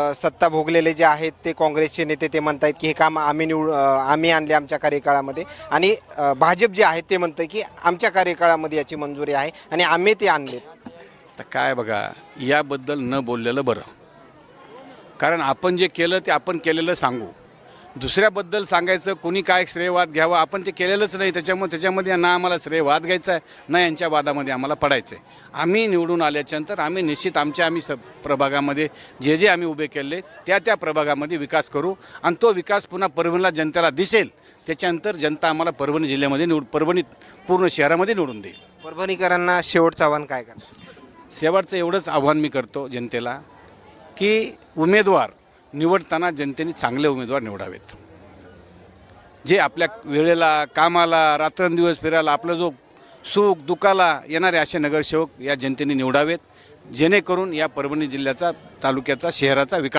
सत्ता भोगलेले जे आहेत ते काँग्रेसचे नेते ते म्हणतायत की हे काम आम्ही आणले आमच्या कार्यकाळामध्ये आणि भाजप जे आहे ते म्हणतं की आमच्या कार्यकाळामध्ये याची मंजुरी आहे आणि आम्ही ते आणले. तर काय बघा, याबद्दल न बोललेलं बरं. कारण आपण जे केलं ते आपण केलेलं सांगू. दुसऱ्याबद्दल सांगायचं, कोणी काय श्रेयवाद घ्यावा, आपण ते केलेलंच नाही. त्याच्यामध्ये ना आम्हाला श्रेयवाद घ्यायचा आहे, ना यांच्या वादामध्ये आम्हाला पडायचं आहे. आम्ही निवडून आल्याच्यानंतर आम्ही निश्चित आम्ही प्रभागामध्ये जे आम्ही उभे केले त्या प्रभागामध्ये विकास करू आणि तो विकास पुन्हा परभणीला जनतेला दिसेल. त्याच्यानंतर जनता आम्हाला परभणी जिल्ह्यामध्ये परभणीत पूर्ण शहरामध्ये निवडून देईल. परभणीकरांना शेवटचं आव्हान काय करणार? शेवटचं एवढंच आव्हान मी करतो जनतेला की उमेदवार निवडताना जनतेने चांगले उमेदवार निवडावेत, जे आपल्या वेळेला, कामाला, रात्रंदिवस फिरायला, आपलं जो सुख दुःखाला येणारे असे नगरसेवक या जनतेने निवडावेत, जेणेकरून या परभणी जिल्ह्याचा, तालुक्याचा, शहराचा विकास